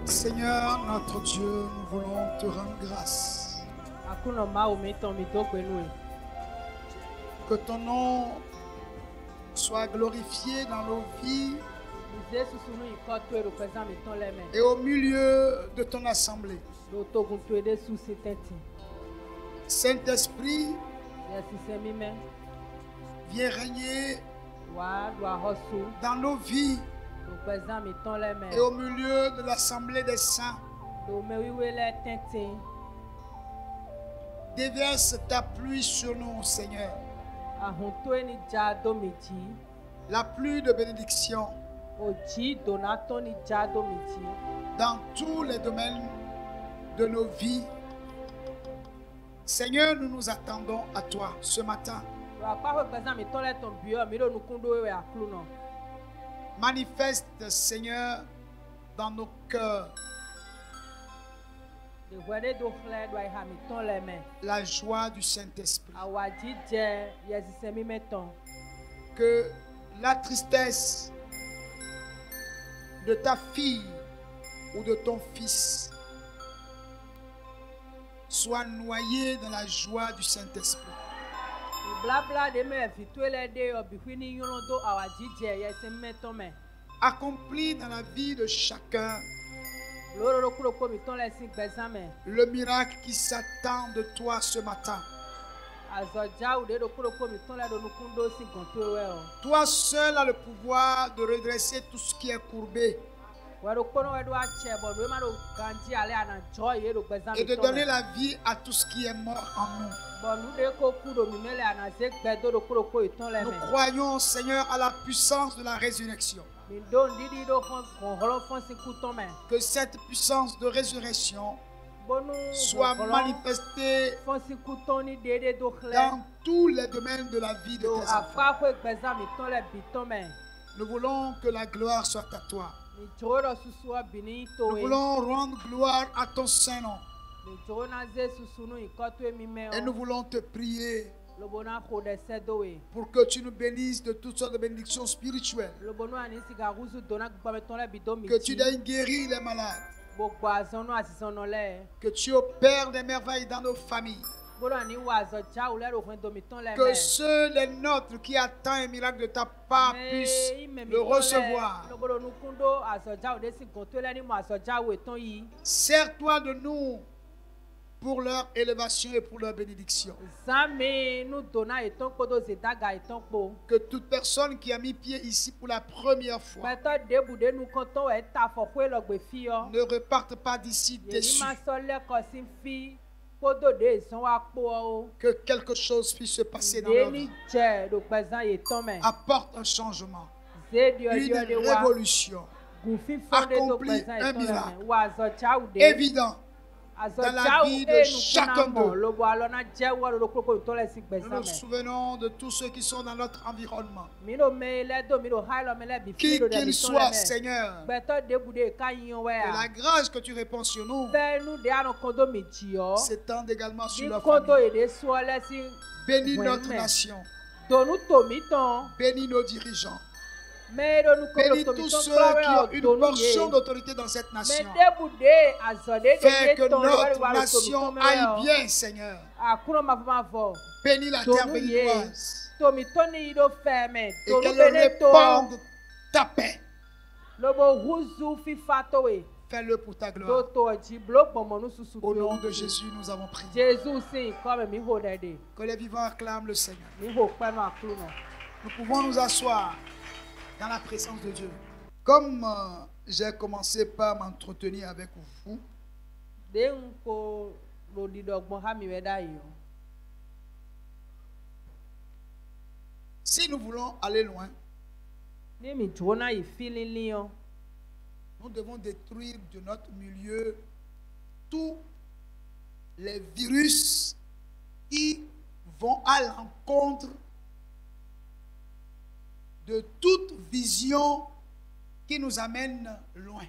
Seigneur, notre Dieu, nous voulons te rendre grâce. Que ton nom soit glorifié dans nos vies et au milieu de ton assemblée. Saint-Esprit, viens régner dans nos vies et au milieu de l'assemblée des saints. Déverse ta pluie sur nous, Seigneur. La pluie de bénédiction dans tous les domaines de nos vies. Seigneur, nous nous attendons à toi ce matin. Manifeste, Seigneur, dans nos cœurs la joie du Saint-Esprit. Que la tristesse de ta fille ou de ton fils soit noyée dans la joie du Saint-Esprit. Accomplis dans la vie de chacun le miracle qui s'attend de toi ce matin. Toi seul as le pouvoir de redresser tout ce qui est courbé et de donner la vie à tout ce qui est mort en nous. Nous croyons, Seigneur, à la puissance de la résurrection. Que cette puissance de résurrection soit manifestée dans tous les domaines de la vie de tes enfants. Nous voulons que la gloire soit à toi. Nous voulons rendre gloire à ton Saint-Nom. Et nous voulons te prier pour que tu nous bénisses de toutes sortes de bénédictions spirituelles. Que tu daignes guérir les malades. Que tu opères des merveilles dans nos familles. Que ceux, les nôtres, qui attendent un miracle de ta part puissent le recevoir. Sers-toi de nous pour leur élévation et pour leur bénédiction. Que toute personne qui a mis pied ici pour la première fois ne reparte pas d'ici déçu. Que quelque chose puisse se passer dans leur vie. Apporte un changement, une révolution, accomplit un miracle évident dans la vie de chacun d'eux. Nous nous souvenons de tous ceux qui sont dans notre environnement. Qui qu'ils soient, Seigneur, que la grâce que tu répands sur nous s'étende également sur leur famille. Bénis notre nation. Bénis nos dirigeants. Bénis tous ceux qui ont une portion d'autorité dans cette nation. Fais que notre nation aille bien, Seigneur. Bénis la terre béninoise. Et qu'elle répande ta paix. Fais-le pour ta gloire. Au nom de Jésus, nous avons prié. Que les vivants acclament le Seigneur. Nous pouvons nous asseoir dans la présence de Dieu. Comme j'ai commencé par m'entretenir avec vous, si nous voulons aller loin, nous devons détruire de notre milieu tous les virus qui vont à l'encontre de toute vision qui nous amène loin.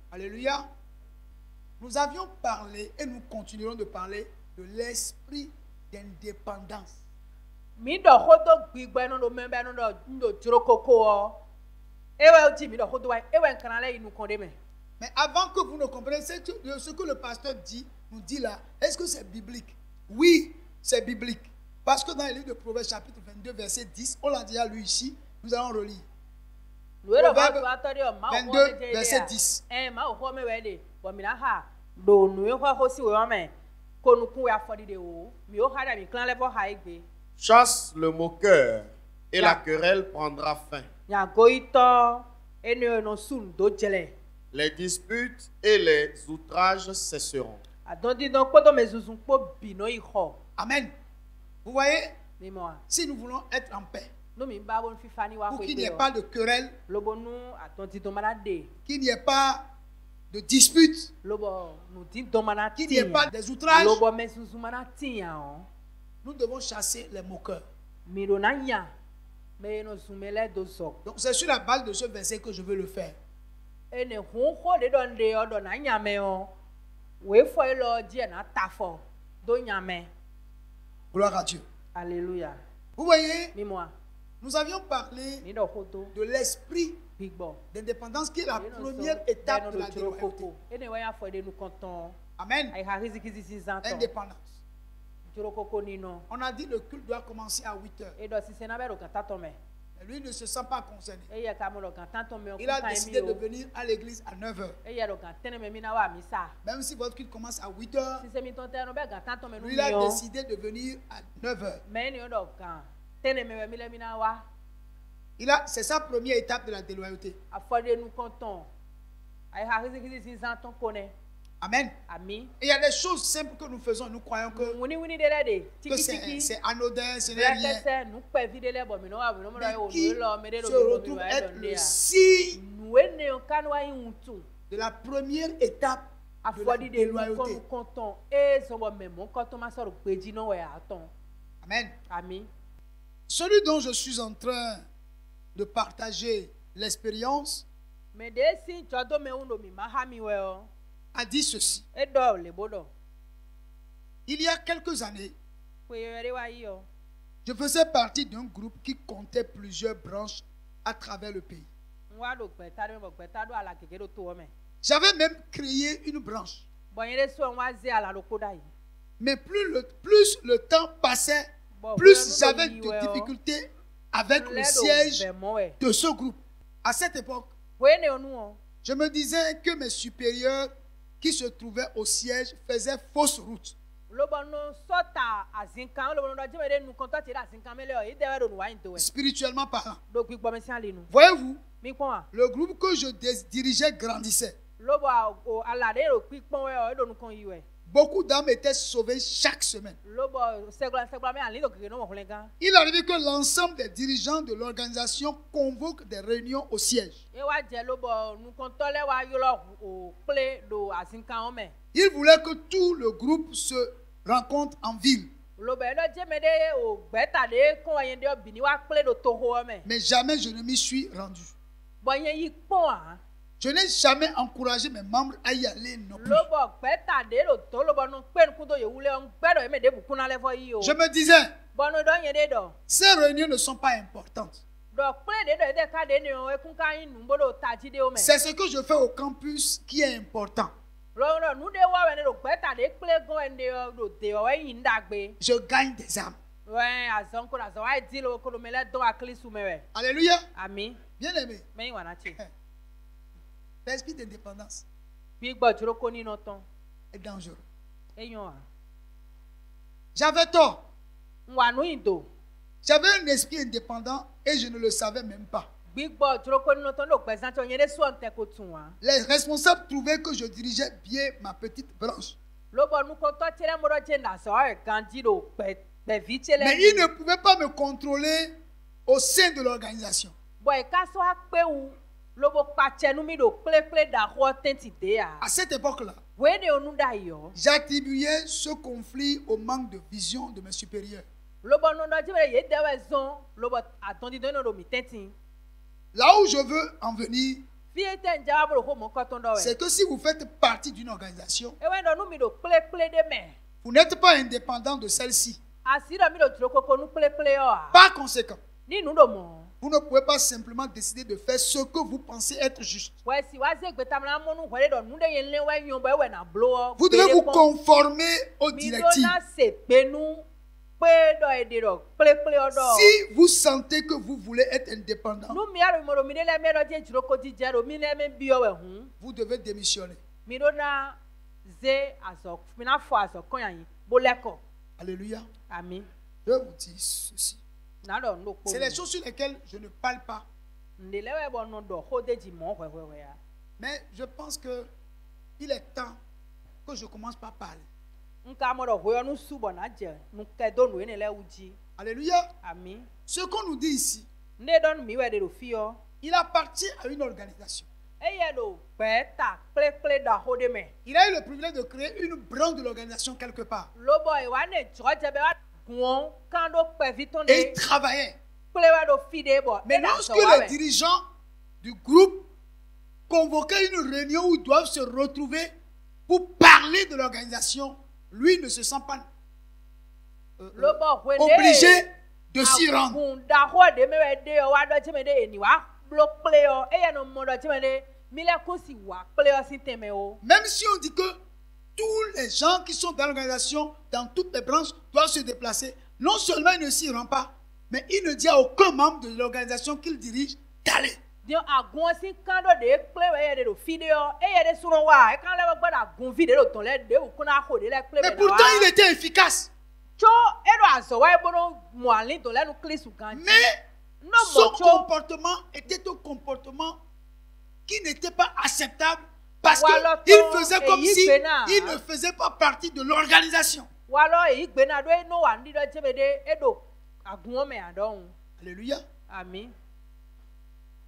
Alléluia. Nous avions parlé et nous continuerons de parler de l'esprit d'indépendance. Mais avant que vous ne compreniez ce que le pasteur nous dit là, est-ce que c'est biblique? Oui, c'est biblique. Parce que dans le livre de Proverbes chapitre 22, verset 10, on l'a déjà lu ici, nous allons relire. Proverbes 22, verset 10. Chasse le moqueur et la querelle prendra fin. Les disputes et les outrages cesseront. Amen. Vous voyez, si nous voulons être en paix, pour qu'il n'y ait pas de querelle, qu'il n'y ait pas de disputes, qu'il n'y ait pas des outrages, nous devons chasser les moqueurs. Donc c'est sur la base de ce verset que je veux le faire. Gloire à Dieu. Alléluia. Vous voyez, nous avions parlé de l'esprit d'indépendance qui est la première étape de la déloyauté. Amen. Indépendance. On a dit que le culte doit commencer à 8 heures. Mais lui ne se sent pas concerné. Il a décidé de venir à l'église à 9 heures. Même si votre culte commence à 8 heures, lui il a décidé de venir à 9 heures. C'est sa première étape de la déloyauté. Amen. Et il y a des choses simples que nous faisons, nous croyons que c'est anodin, ce n'est rien. Mais qui se retrouve être le signe de la première étape de la déloyauté. Amen. Celui dont je suis en train de partager l'expérience a dit ceci. Il y a quelques années, je faisais partie d'un groupe qui comptait plusieurs branches à travers le pays. J'avais même créé une branche. Mais plus le temps passait, plus j'avais de difficultés avec le siège de ce groupe. À cette époque, je me disais que mes supérieurs qui se trouvaient au siège faisaient fausse route. Spirituellement parlant. Voyez-vous, le groupe que je dirigeais grandissait. Beaucoup d'âmes étaient sauvées chaque semaine. Il arrivait que l'ensemble des dirigeants de l'organisation convoquent des réunions au siège. Ils voulaient que tout le groupe se rencontre en ville. Mais jamais je ne m'y suis rendu. Je n'ai jamais encouragé mes membres à y aller non plus. Je me disais, ces réunions ne sont pas importantes. C'est ce que je fais au campus qui est important. Je gagne des âmes. Alléluia. Bien aimé. L'esprit d'indépendance est dangereux. J'avais tort. J'avais un esprit indépendant et je ne le savais même pas. Les responsables trouvaient que je dirigeais bien ma petite branche. Mais ils ne pouvaient pas me contrôler au sein de l'organisation. À cette époque-là, j'attribuais ce conflit au manque de vision de mes supérieurs. Là où je veux en venir, c'est que si vous faites partie d'une organisation, vous n'êtes pas indépendant de celle-ci. Par conséquent, vous ne pouvez pas simplement décider de faire ce que vous pensez être juste. Vous devez vous conformer aux directives. Si vous sentez que vous voulez être indépendant, vous devez démissionner. Alléluia. Amen. Je vous dis ceci. C'est les choses sur lesquelles je ne parle pas. Mais je pense que il est temps que je commence par parler. Alléluia. Amen. Ce qu'on nous dit ici, il appartient à une organisation. Il a eu le privilège de créer une branche de l'organisation quelque part. Et il travaillait. Mais lorsque les dirigeants du groupe convoquaient une réunion où ils doivent se retrouver pour parler de l'organisation, lui ne se sent pas obligé de s'y rendre. Même si on dit que tous les gens qui sont dans l'organisation, dans toutes les branches, doivent se déplacer, non seulement il ne s'y rend pas, mais il ne dit à aucun membre de l'organisation qu'il dirige d'aller. Mais pourtant il était efficace. Mais son comportement était un comportement qui n'était pas acceptable parce qu'il faisait comme si il ne faisait pas partie de l'organisation. Alléluia. Amen.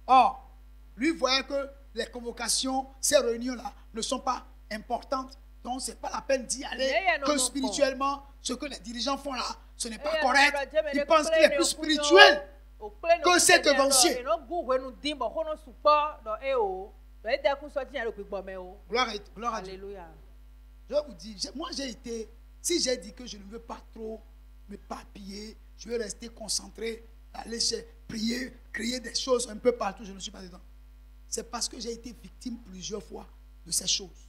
Or, lui voyait que les convocations, ces réunions-là ne sont pas importantes. Donc, ce n'est pas la peine d'y aller. Que spirituellement, ce que les dirigeants font là, ce n'est pas correct. Il pense qu'il est plus spirituel que cet évancier. Gloire à Dieu. Je vous dis, moi j'ai été, si j'ai dit que je ne veux pas trop me papiller, je veux rester concentré, aller prier, crier des choses un peu partout, je ne suis pas dedans. C'est parce que j'ai été victime plusieurs fois de ces choses.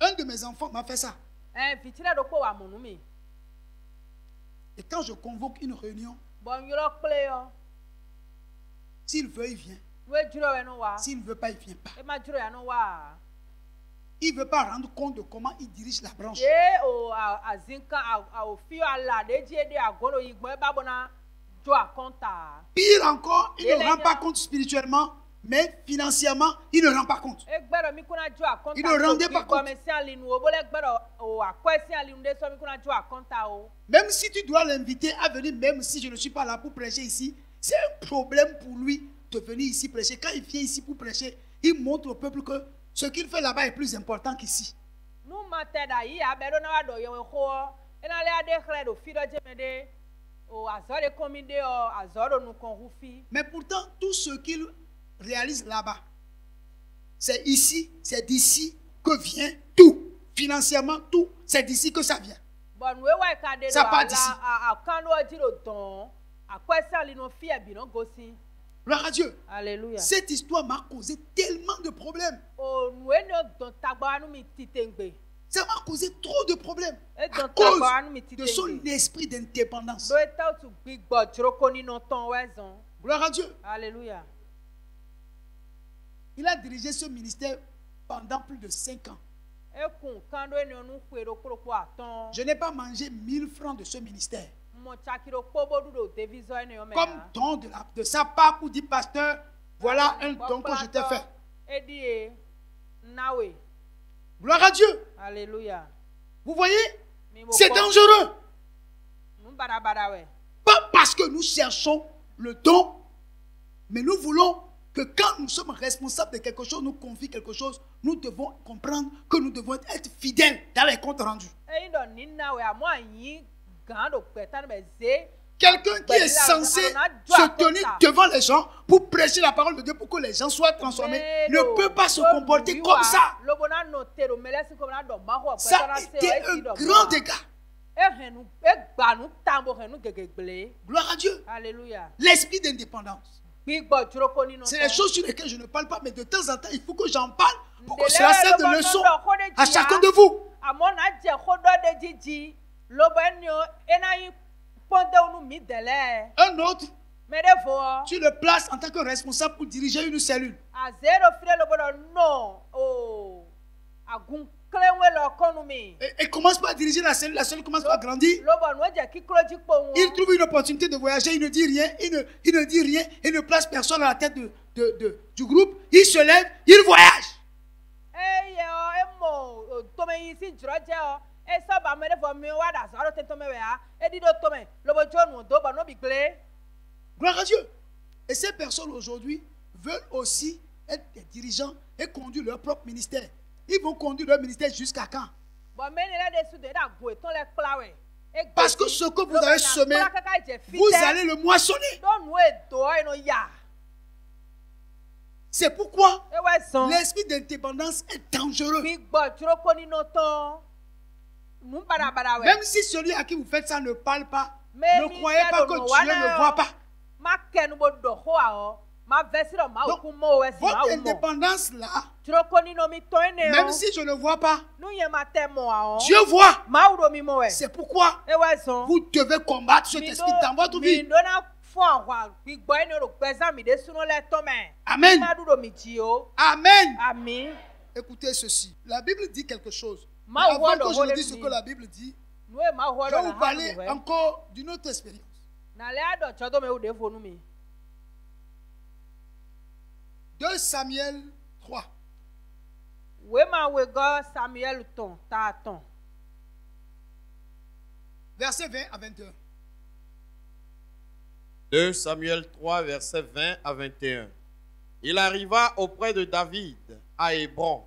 Un de mes enfants m'a fait ça. Et quand je convoque une réunion, s'il veut, il vient. S'il ne veut pas, il ne vient pas. Il ne veut pas rendre compte de comment il dirige la branche. Pire encore, il ne rend pas compte spirituellement, mais financièrement, il ne rend pas compte. Il ne rendait pas compte. Même si tu dois l'inviter à venir, même si je ne suis pas là pour prêcher ici, c'est un problème pour lui de venir ici prêcher. Quand il vient ici pour prêcher, il montre au peuple que ce qu'il fait là-bas est plus important qu'ici. Mais pourtant, tout ce qu'il réalise là-bas, c'est ici, c'est d'ici que vient tout. Financièrement, tout, c'est d'ici que ça vient. Ça part d'ici. Gloire à Dieu. Alléluia. Cette histoire m'a causé tellement de problèmes. Ça m'a causé trop de problèmes à cause de son esprit d'indépendance. Gloire à Dieu. Alléluia. Il a dirigé ce ministère pendant plus de 5 ans. Je n'ai pas mangé 1000 francs de ce ministère. Comme don de sa part pour dire, pasteur, voilà un don que je t'ai fait. Gloire à Dieu. Alléluia. Vous voyez, c'est dangereux. Pas parce que nous cherchons le don, mais nous voulons que quand nous sommes responsables de quelque chose, nous confie quelque chose, nous devons comprendre que nous devons être fidèles dans les comptes rendus. Quelqu'un qui est censé se tenir devant les gens pour prêcher la parole de Dieu pour que les gens soient transformés ne peut pas se comporter comme ça. Ça a été un grand dégât. Gloire à Dieu. L'esprit d'indépendance. C'est les choses sur lesquelles je ne parle pas, mais de temps en temps, il faut que j'en parle pour que cela serve de leçon à chacun de vous. Un autre, tu le places en tant que responsable pour diriger une cellule. Et commence pas à diriger la cellule commence pas à grandir. Il trouve une opportunité de voyager, il ne dit rien, il ne place personne à la tête du groupe. Il se lève, il voyage. Gloire à Dieu. Et ces personnes aujourd'hui veulent aussi être des dirigeants et conduire leur propre ministère. Ils vont conduire leur ministère jusqu'à quand? Parce que ce que vous avez semé, vous allez le moissonner. C'est pourquoi l'esprit d'indépendance est dangereux. Même si celui à qui vous faites ça ne parle pas, ne croyez pas que Dieu ne voit pas. Donc, votre indépendance là, même si je ne vois pas, Dieu voit. C'est pourquoi vous devez combattre cet esprit dans votre vie. Amen. Amen. Écoutez ceci. La Bible dit quelque chose. Avant que je ne dise ce que la Bible dit, je vais vous parler encore d'une autre expérience. 2 Samuel 3. Verset 20 à 21. 2 Samuel 3, verset 20 à 21. Il arriva auprès de David à Hébron,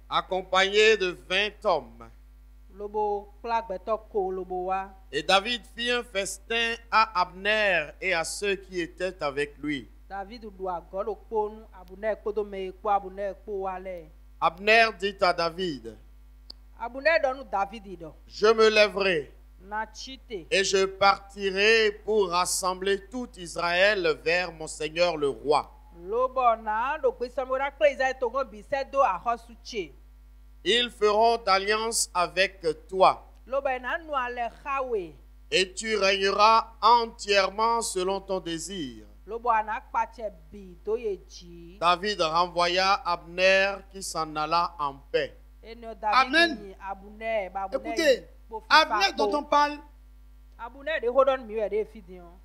accompagné de 20 hommes. Et David fit un festin à Abner et à ceux qui étaient avec lui. Abner dit à David, je me lèverai et je partirai pour rassembler tout Israël vers mon Seigneur le roi. Ils feront alliance avec toi. Et tu régneras entièrement selon ton désir. David renvoya Abner qui s'en alla en paix. Amen. Écoutez, Abner dont on parle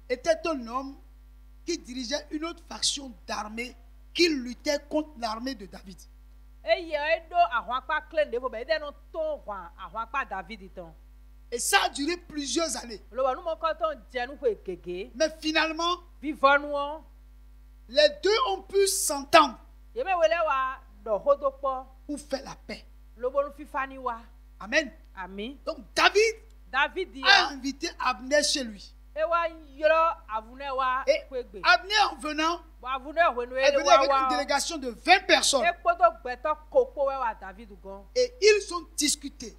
était un homme qui dirigeait une autre faction d'armée qui luttait contre l'armée de David. Et ça a duré plusieurs années. Mais finalement, les deux ont pu s'entendre pour faire la paix. Amen. Donc David a invité Abner chez lui. Et Abner en venant est venu avec une délégation de 20 personnes. Et ils ont discuté,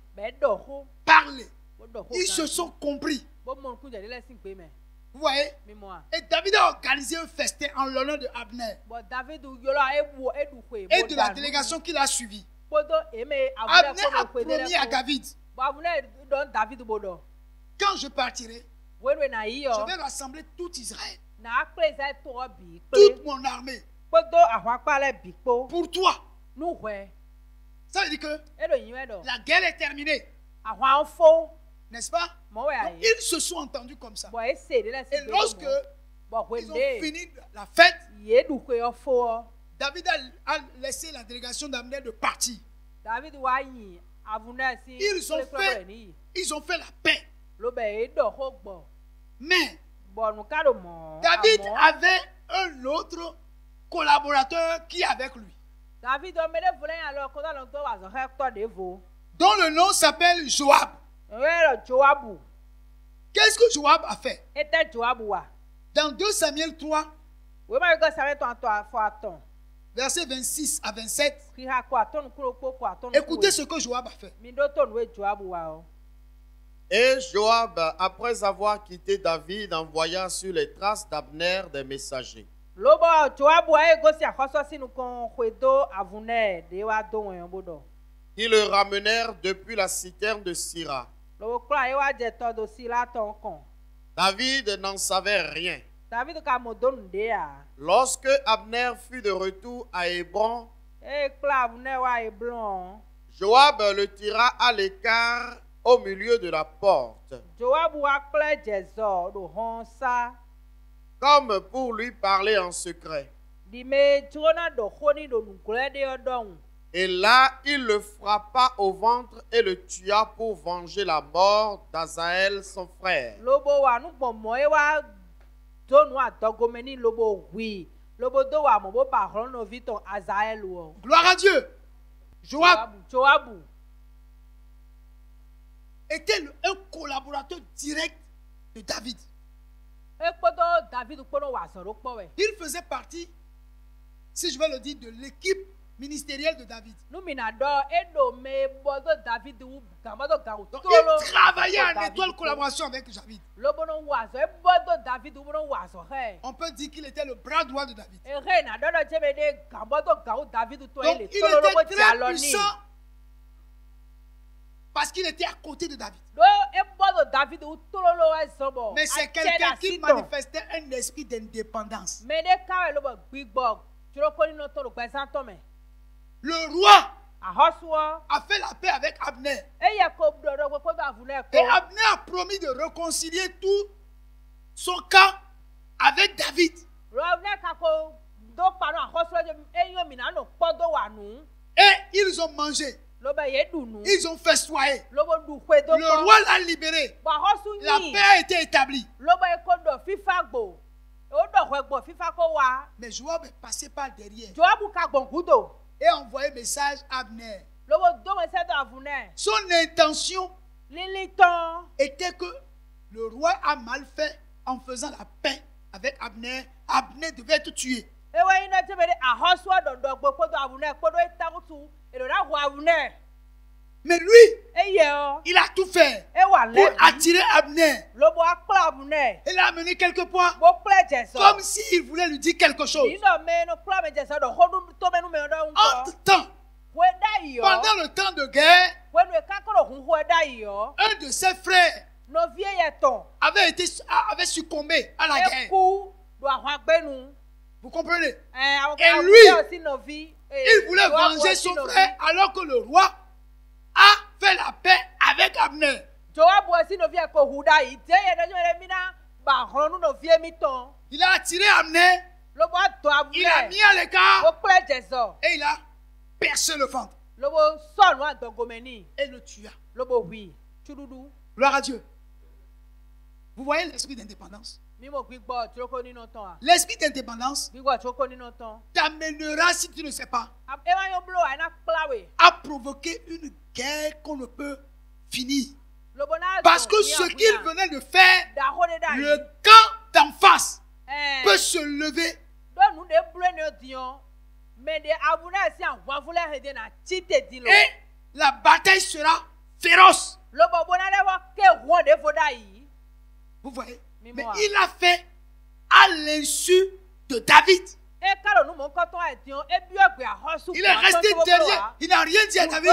parlé. Ils se sont compris. Vous voyez? Et David a organisé un festin en l'honneur de Abner et de la délégation qu'il a suivie. Abner a promis à David, quand je partirai, je vais rassembler tout Israël, toute mon armée, pour toi. Ça veut dire que la guerre est terminée. N'est-ce pas? Donc, ils se sont entendus comme ça. Et lorsque ils ont fini la fête, David a laissé la délégation d'Abner de partir. Ils ont fait la paix. Mais David avait un autre collaborateur qui est avec lui. Dont le nom s'appelle Joab. Qu'est-ce que Joab a fait? Dans 2 Samuel 3, versets 26 à 27, écoutez ce que Joab a fait. Et Joab, après avoir quitté David, envoya sur les traces d'Abner des messagers. Ils le ramenèrent depuis la citerne de Sira. David n'en savait rien. Lorsque Abner fut de retour à Hébron, Joab le tira à l'écart au milieu de la porte, comme pour lui parler en secret. Et là, il le frappa au ventre et le tua pour venger la mort d'Azaël, son frère. Gloire à Dieu. Joab était un collaborateur direct de David. Il faisait partie, si je veux le dire, de l'équipe ministérielle de David. Donc, il travaillait en étroite collaboration avec David. On peut dire qu'il était le bras droit de David. Donc, il était très puissant parce qu'il était à côté de David. Mais c'est quelqu'un qui manifestait un esprit d'indépendance. Le roi a fait la paix avec Abner. Et Abner a promis de réconcilier tout son camp avec David. Et ils ont mangé. Ils ont festoyé. Le roi l'a libéré. La paix a été établie. Mais Joab est passé par derrière et a envoyé un message à Abner. Son intention était que le roi a mal fait en faisant la paix avec Abner. Abner devait être tué. Mais lui, il a tout fait pour attirer Abner. Il l'a amené quelque part comme s'il voulait lui dire quelque chose. Entre-temps, pendant le temps de guerre, un de ses frères avait succombé à la guerre. Vous comprenez? Et lui, il voulait venger son frère alors que le roi a fait la paix avec Abner. Il a attiré Abner, il a mis à l'écart et il a percé le ventre et le tua. Gloire à Dieu. Vous voyez l'esprit d'indépendance? L'esprit d'indépendance t'amènera, si tu ne sais pas, à provoquer une guerre qu'on ne peut finir. Parce que ce qu'il venait de faire, le camp d'en face peut se lever. Et la bataille sera féroce. Vous voyez? Mais il a fait à l'insu de David. Il est resté derrière. Il n'a rien dit à David.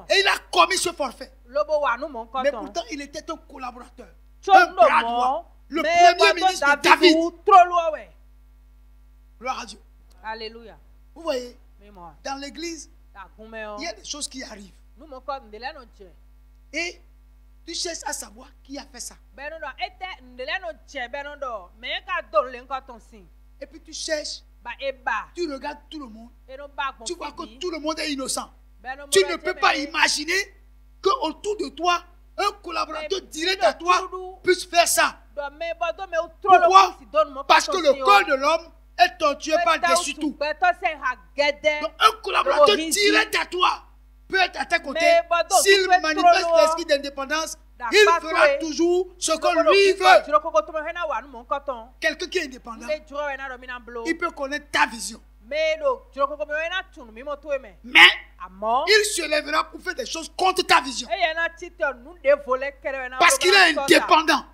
Et il a commis ce forfait. Mais pourtant, il était un collaborateur. Un bras droit. Le premier ministre de David. Gloire à Dieu. Alléluia. Vous voyez, dans l'église, il y a des choses qui arrivent. Et tu cherches à savoir qui a fait ça. Et puis tu cherches, tu regardes tout le monde. Tu vois que tout le monde est innocent. Tu ne peux pas imaginer qu'autour de toi, un collaborateur direct à toi puisse faire ça. Pourquoi? Parce que le cœur de l'homme est torturé par-dessus tout. Donc un collaborateur direct à toi peut être à tes côtés. S'il manifeste l'esprit d'indépendance, il fera toujours ce que lui veut. Quelqu'un qui est indépendant, il peut connaître ta vision. Mais il se lèvera pour faire des choses contre ta vision. Parce qu'il est indépendant.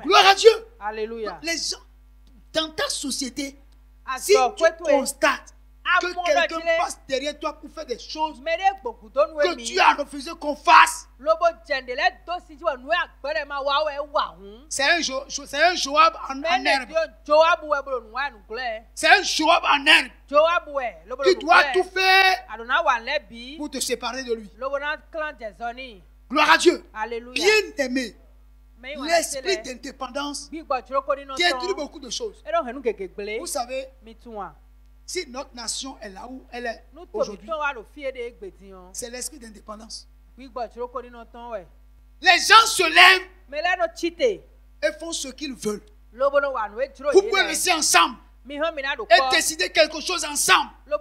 Gloire à Dieu. Alléluia. Les gens, dans ta société, si tu constates que quelqu'un passe derrière toi pour faire des choses que tu as refusé qu'on fasse, c'est un Joab en herbe. C'est un Joab en herbe. Tu dois tout faire pour te séparer de lui. Gloire à Dieu. Alléluia. Bien aimé, l'esprit d'indépendance détruit beaucoup de choses. Vous savez, si notre nation est là où elle est aujourd'hui, c'est l'esprit d'indépendance. Les gens se lèvent et font ce qu'ils veulent. Vous pouvez rester ensemble et décider quelque chose ensemble. Mais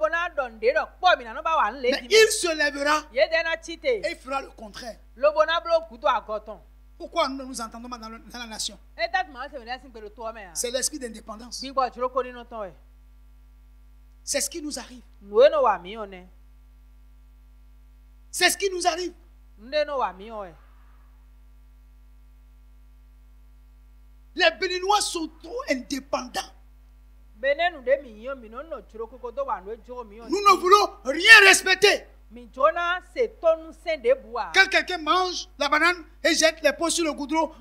il se lèvera et il fera le contraire. Pourquoi nous ne nous entendons pas dans la nation? C'est l'esprit d'indépendance. C'est ce qui nous arrive. C'est ce qui nous arrive. Les Béninois sont trop indépendants. Nous ne voulons rien respecter. Quand quelqu'un mange la banane et jette les pots sur le goudron,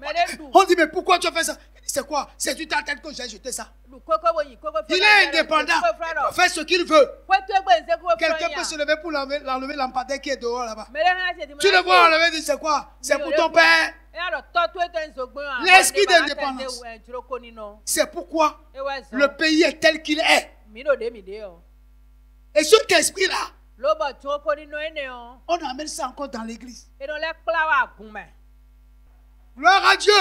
on dit mais pourquoi tu as fait ça? C'est quoi? C'est du ta tête que j'ai jeté ça. Il est indépendant. Il peut faire ce qu'il veut. Quelqu'un peut se lever pour l'enlever lampadaire qui est dehors là-bas. Tu le vois enlever, dit c'est quoi? C'est pour ton père. L'esprit d'indépendance. C'est pourquoi le pays est tel qu'il est. Et cet esprit-là, on amène ça encore dans l'église. Gloire à Dieu.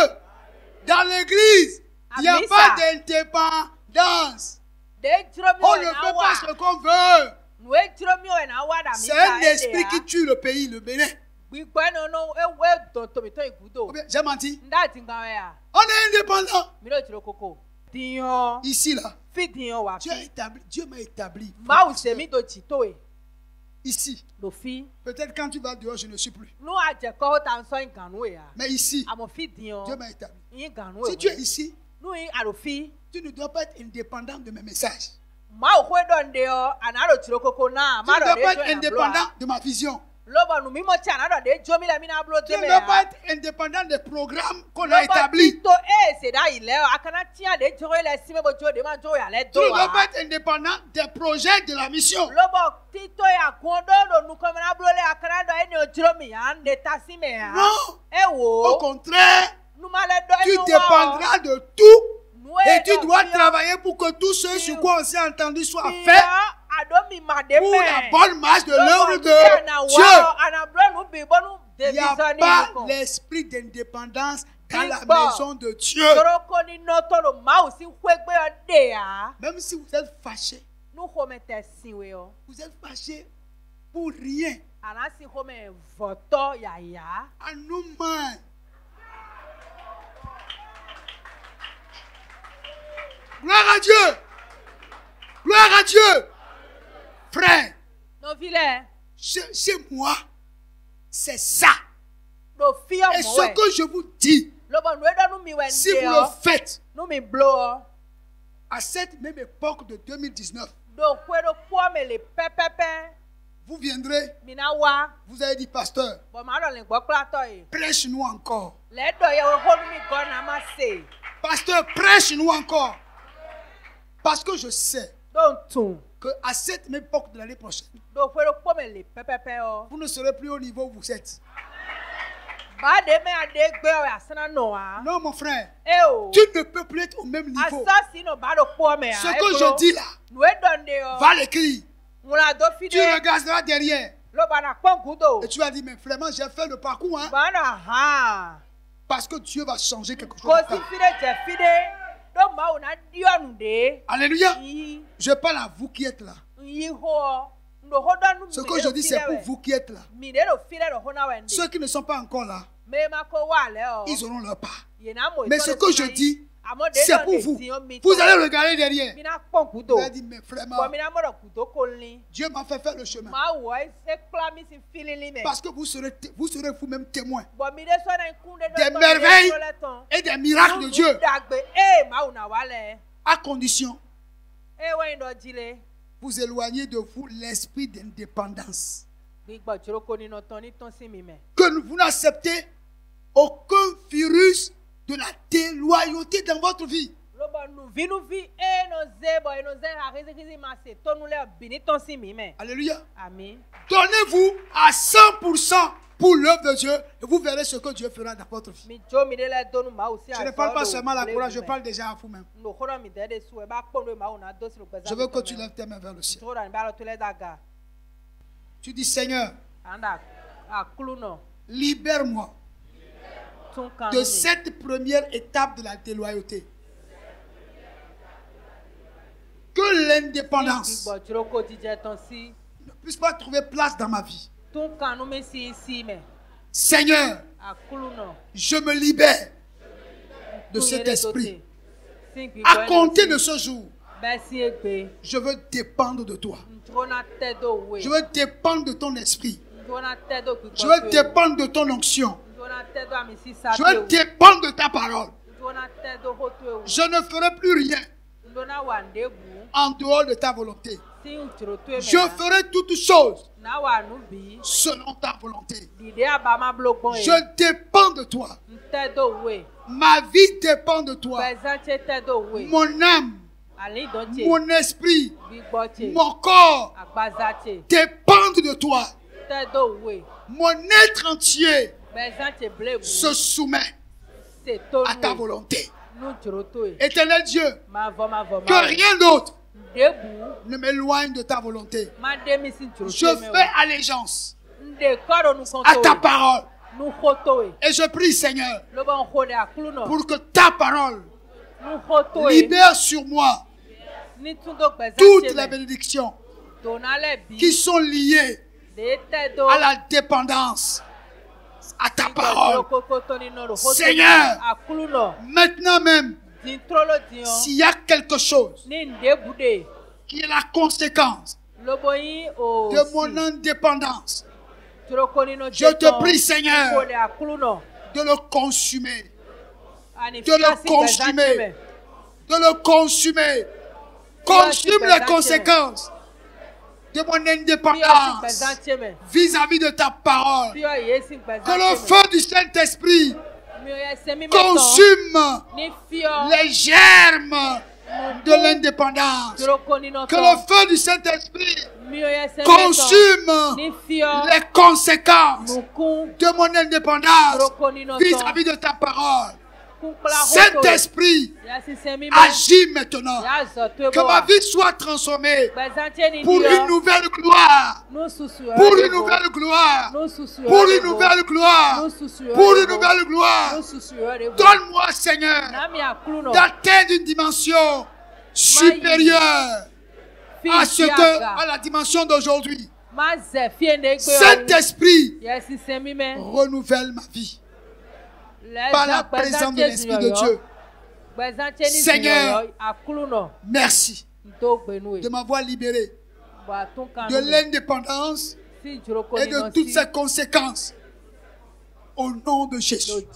Dans l'église, il n'y a pas d'indépendance. On ne fait pas ce qu'on veut. C'est un esprit qui tue le pays, le Bénin. J'ai menti. On est indépendant. Ici, là, Dieu m'a établi. Ici, peut-être quand tu vas dehors, je ne suis plus. Mais ici, Dieu m'a établi. Si tu es ici, tu ne dois pas être indépendant de mes messages. Tu ne dois pas être indépendant de ma vision. Tu ne dois pas être indépendant des programmes qu'on a établis. Tu ne dois pas être indépendant des projets de la mission. Non. Au contraire, tu dépendras de tout et tu dois travailler pour que tout ce sur quoi on s'est entendu soit fait pour la bonne marche de l'œuvre de Dieu. Il n'y a pas l'esprit d'indépendance dans la maison de Dieu. Même si vous êtes fâché, vous êtes fâché pour rien. À nous-mêmes. Gloire à Dieu. Gloire à Dieu. Frère, chez moi, c'est ça. Et ce que je vous dis, si vous le faites, à cette même époque de 2019, vous viendrez, vous avez dit, pasteur, prêche-nous encore. Pasteur, prêche-nous encore. Parce que je sais qu'à cette même époque de l'année prochaine, vous ne serez plus au niveau où vous êtes. Non, mon frère, tu ne peux plus être au même niveau. Ce que je dis là, va l'écrire. Tu regarderas derrière. Et tu vas dire, mais vraiment, j'ai fait le parcours. Hein? Parce que Dieu va changer quelque chose. Alléluia. Je parle à vous qui êtes là. Ce que je dis, c'est pour vous qui êtes là. Ceux qui ne sont pas encore là, ils auront leur part. Mais ce que je dis, c'est pour vous. Vous allez regarder derrière. Vous allez dire, mais vraiment, Dieu m'a fait faire le chemin. Parce que vous serez vous-même témoin des merveilles et des miracles de Dieu. À condition vous éloignez de vous l'esprit d'indépendance. Que vous n'acceptez aucun virus de la déloyauté dans votre vie. Alléluia. Amen. Donnez-vous à 100% pour l'œuvre de Dieu et vous verrez ce que Dieu fera dans votre vie. Je ne parle pas seulement à la courage, je parle déjà à vous-même. Je veux que tu lèves tes mains vers le ciel. Tu dis, Seigneur, libère-moi de cette première étape de la déloyauté. Que l'indépendance ne puisse pas trouver place dans ma vie. Seigneur, je me libère de cet esprit. À compter de ce jour, je veux dépendre de toi. Je veux dépendre de ton esprit. Je veux dépendre de ton onction. Je veux dépendre de ta parole. Je ne ferai plus rien en dehors de ta volonté. Je ferai toutes choses selon ta volonté. Je dépends de toi. Ma vie dépend de toi. Mon âme, mon esprit, mon corps dépendent de toi. Mon être entier se soumet à ta volonté. Éternel Dieu, que rien d'autre ne m'éloigne de ta volonté. Je fais allégeance à ta parole. Et je prie, Seigneur, pour que ta parole libère sur moi toutes les bénédictions qui sont liées à la dépendance à ta parole. Seigneur, maintenant même, s'il y a quelque chose qui est la conséquence de mon indépendance, je te prie, Seigneur, de le consumer. De le consumer. De le consumer. Consume les conséquences de mon indépendance vis-à-vis de ta parole. Que le feu du Saint-Esprit consume les germes de l'indépendance. Que le feu du Saint-Esprit consume les conséquences de mon indépendance vis-à-vis de ta parole. Saint-Esprit, agis maintenant. Que ma vie soit transformée pour une nouvelle gloire. Pour une nouvelle gloire. Pour une nouvelle gloire. Pour une nouvelle gloire. Donne-moi, Seigneur, d'atteindre une dimension supérieure à la dimension d'aujourd'hui. Saint-Esprit, renouvelle ma vie par la présence de l'Esprit de Dieu. Seigneur, merci de m'avoir libéré de l'indépendance et de toutes ses conséquences. Au nom de Jésus.